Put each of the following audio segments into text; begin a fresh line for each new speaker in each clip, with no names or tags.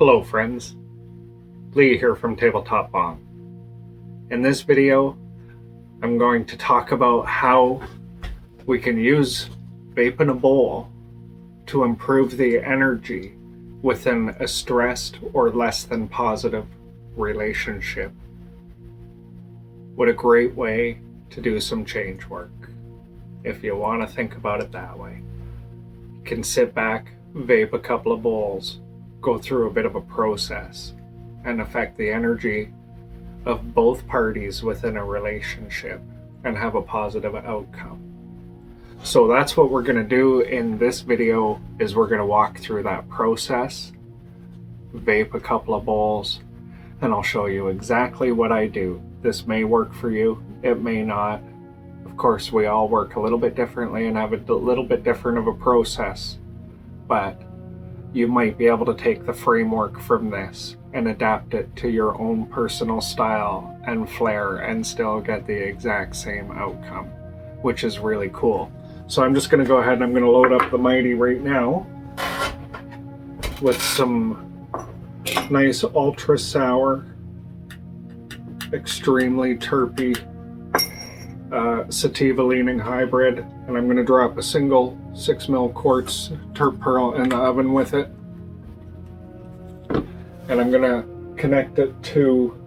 Hello friends, Lee here from TableTop Bong. In this video, I'm going to talk about how we can use vape in a bowl to improve the energy within a stressed or less than positive relationship. What a great way to do some change work, if you want to think about it that way. You can sit back, vape a couple of bowls, go through a bit of a process, and affect the energy of both parties within a relationship and have a positive outcome. So that's what we're going to do in this video, is we're going to walk through that process, vape a couple of bowls, and I'll show you exactly what I do. This may work for you, it may not. Of course, we all work a little bit differently and have a little bit different of a process, but you might be able to take the framework from this and adapt it to your own personal style and flair and still get the exact same outcome, which is really cool. So I'm just going to go ahead and I'm going to load up the Mighty right now with some nice ultra sour, extremely terpy sativa leaning hybrid, and I'm going to drop a single 6 ml quartz terp pearl in the oven with it, and I'm going to connect it to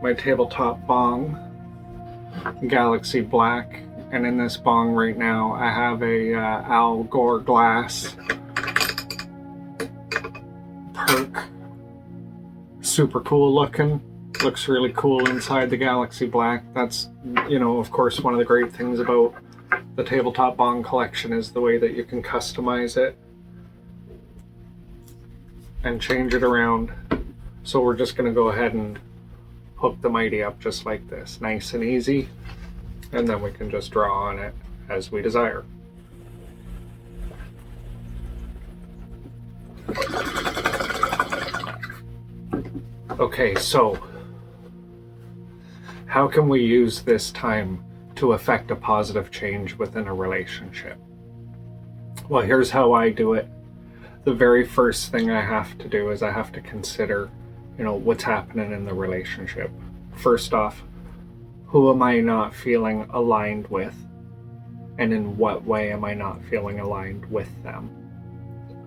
my TableTop Bong Galaxy Black. And in this bong right now I have a Al Gore glass perk, super cool looking. Looks really cool inside the Galaxy Black. That's, of course, one of the great things about the TableTop Bong collection is the way that you can customize it and change it around. So we're just going to go ahead and hook the Mighty up just like this, nice and easy, and then we can just draw on it as we desire. Okay, so how can we use this time to affect a positive change within a relationship? Well, here's how I do it. The very first thing I have to do is I have to consider, what's happening in the relationship. First off, who am I not feeling aligned with? And in what way am I not feeling aligned with them?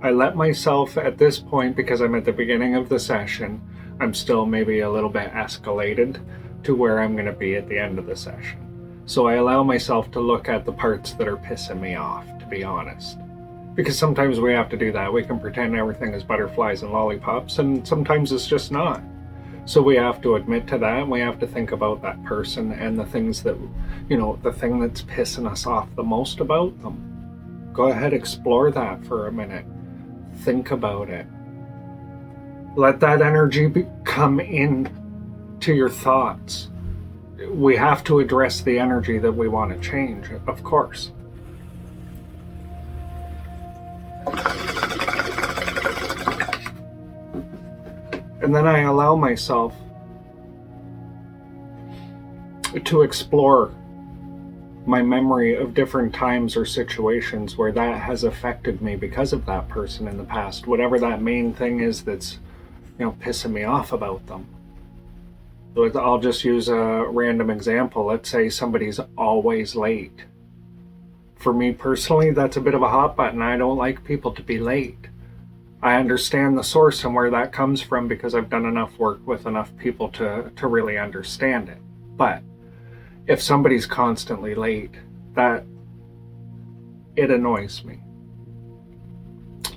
I let myself at this point, because I'm at the beginning of the session, I'm still maybe a little bit escalated to where I'm going to be at the end of the session. So I allow myself to look at the parts that are pissing me off, to be honest. Because sometimes we have to do that. We can pretend everything is butterflies and lollipops, and sometimes it's just not. So we have to admit to that, and we have to think about that person and the things that, the thing that's pissing us off the most about them. Go ahead, explore that for a minute. Think about it. Let that energy come in to your thoughts. We have to address the energy that we want to change, of course. And then I allow myself to explore my memory of different times or situations where that has affected me because of that person in the past, whatever that main thing is that's, pissing me off about them. I'll just use a random example. Let's say somebody's always late. For me personally, that's a bit of a hot button. I don't like people to be late. I understand the source and where that comes from because I've done enough work with enough people to really understand it. But if somebody's constantly late, it annoys me.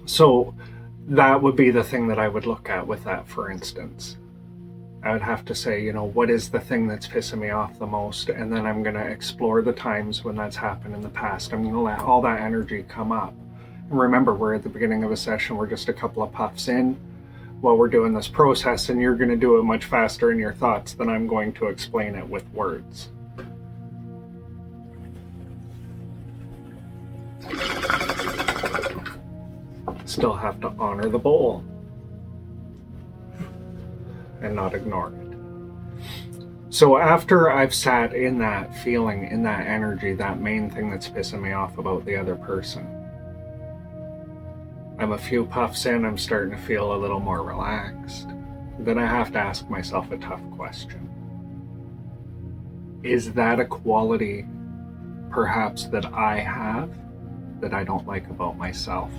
So that would be the thing that I would look at with that, for instance. I would have to say, what is the thing that's pissing me off the most? And then I'm going to explore the times when that's happened in the past. I'm going to let all that energy come up. And remember, we're at the beginning of a session. We're just a couple of puffs in while we're doing this process, and you're going to do it much faster in your thoughts than I'm going to explain it with words. Still have to honor the bowl and not ignore it. So after I've sat in that feeling, in that energy, that main thing that's pissing me off about the other person, I'm a few puffs in, I'm starting to feel a little more relaxed. Then I have to ask myself a tough question. Is that a quality perhaps that I have that I don't like about myself?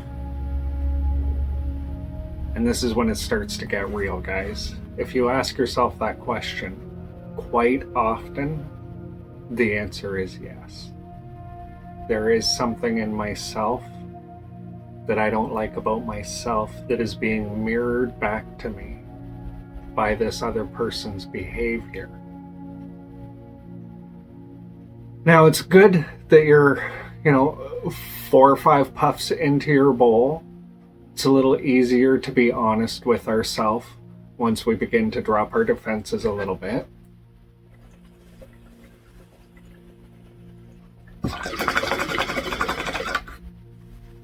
And this is when it starts to get real, guys. If you ask yourself that question, quite often the answer is yes. There is something in myself that I don't like about myself that is being mirrored back to me by this other person's behavior. Now, it's good that you're, 4 or 5 puffs into your bowl. It's a little easier to be honest with ourselves once we begin to drop our defenses a little bit.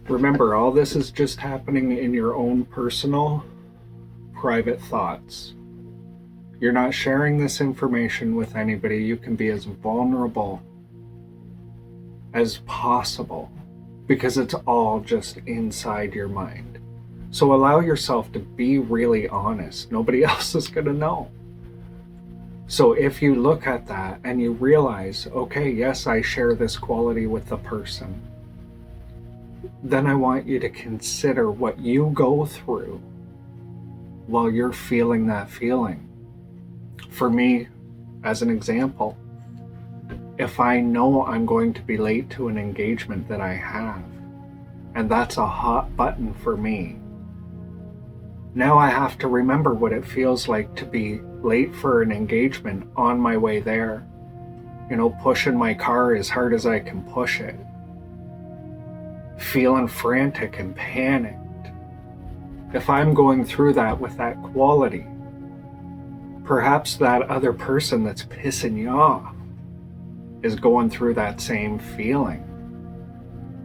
Remember, all this is just happening in your own personal, private thoughts. You're not sharing this information with anybody. You can be as vulnerable as possible because it's all just inside your mind. So allow yourself to be really honest. Nobody else is going to know. So if you look at that and you realize, okay, yes, I share this quality with the person, then I want you to consider what you go through while you're feeling that feeling. For me, as an example, if I know I'm going to be late to an engagement that I have, and that's a hot button for me, now I have to remember what it feels like to be late for an engagement on my way there. Pushing my car as hard as I can push it. Feeling frantic and panicked. If I'm going through that with that quality, perhaps that other person that's pissing you off is going through that same feeling.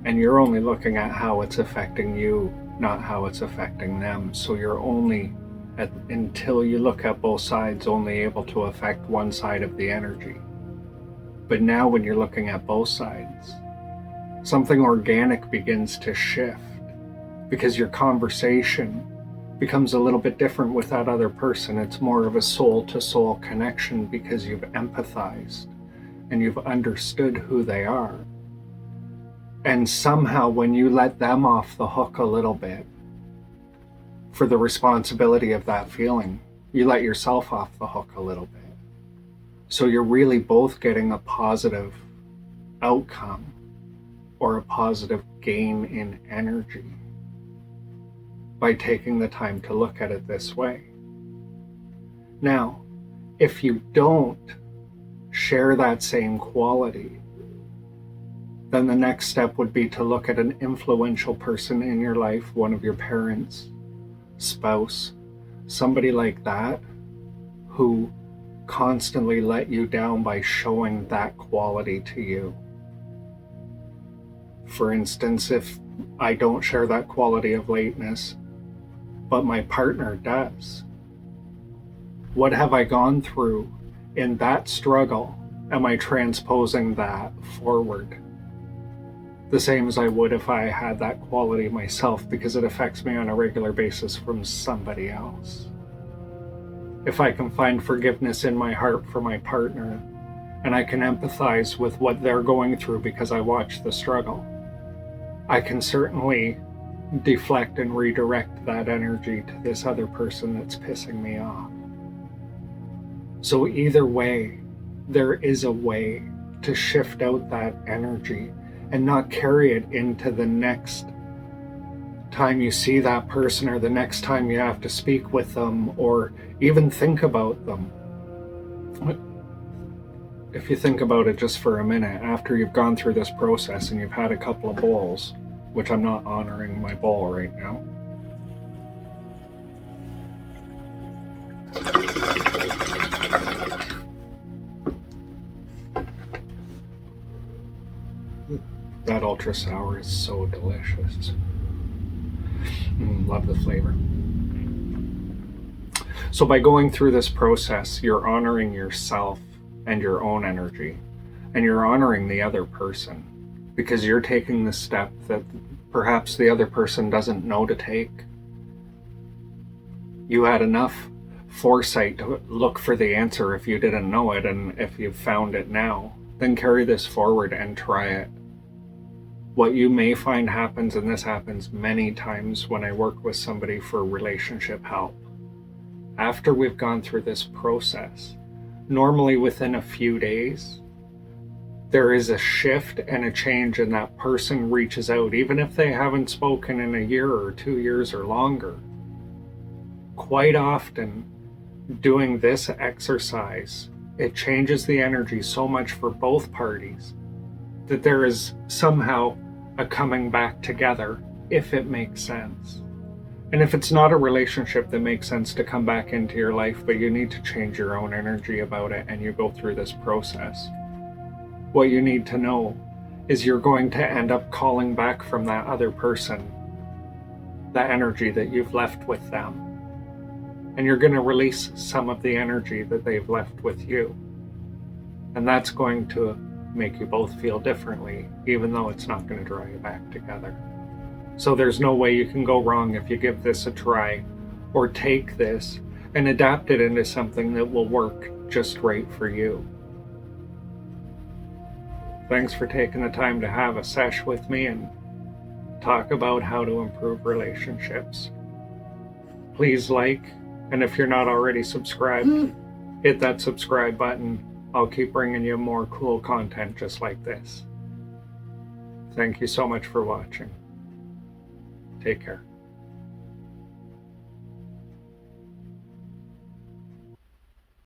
And you're only looking at how it's affecting you, not how it's affecting them. So you're only, until you look at both sides, only able to affect one side of the energy. But now when you're looking at both sides, something organic begins to shift because your conversation becomes a little bit different with that other person. It's more of a soul-to-soul connection because you've empathized and you've understood who they are. And somehow when you let them off the hook a little bit for the responsibility of that feeling, you let yourself off the hook a little bit. So you're really both getting a positive outcome or a positive gain in energy by taking the time to look at it this way. Now, if you don't share that same quality, then the next step would be to look at an influential person in your life, one of your parents, spouse, somebody like that who constantly let you down by showing that quality to you. For instance, if I don't share that quality of lateness, but my partner does, what have I gone through in that struggle? Am I transposing that forward? The same as I would if I had that quality myself, because it affects me on a regular basis from somebody else. If I can find forgiveness in my heart for my partner, and I can empathize with what they're going through because I watch the struggle, I can certainly deflect and redirect that energy to this other person that's pissing me off. So either way, there is a way to shift out that energy and not carry it into the next time you see that person or the next time you have to speak with them or even think about them. If you think about it just for a minute, after you've gone through this process and you've had a couple of bowls, which I'm not honoring my bowl right now, that ultra sour is so delicious. Love the flavor. So by going through this process, you're honoring yourself and your own energy, and you're honoring the other person because you're taking the step that perhaps the other person doesn't know to take. You had enough foresight to look for the answer if you didn't know it, and if you've found it now, then carry this forward and try it. What you may find happens, and this happens many times when I work with somebody for relationship help, after we've gone through this process, normally within a few days, there is a shift and a change, and that person reaches out, even if they haven't spoken in a year or 2 years or longer. Quite often, doing this exercise, it changes the energy so much for both parties that there is somehow a coming back together, if it makes sense. And if it's not a relationship that makes sense to come back into your life, but you need to change your own energy about it, and you go through this process, what you need to know is you're going to end up calling back from that other person the energy that you've left with them. And you're going to release some of the energy that they've left with you. And that's going to make you both feel differently, even though it's not going to draw you back together. So there's no way you can go wrong if you give this a try, or take this and adapt it into something that will work just right for you. Thanks for taking the time to have a sesh with me and talk about how to improve relationships. Please like, and if you're not already subscribed, hit that subscribe button. I'll keep bringing you more cool content just like this. Thank you so much for watching. Take care.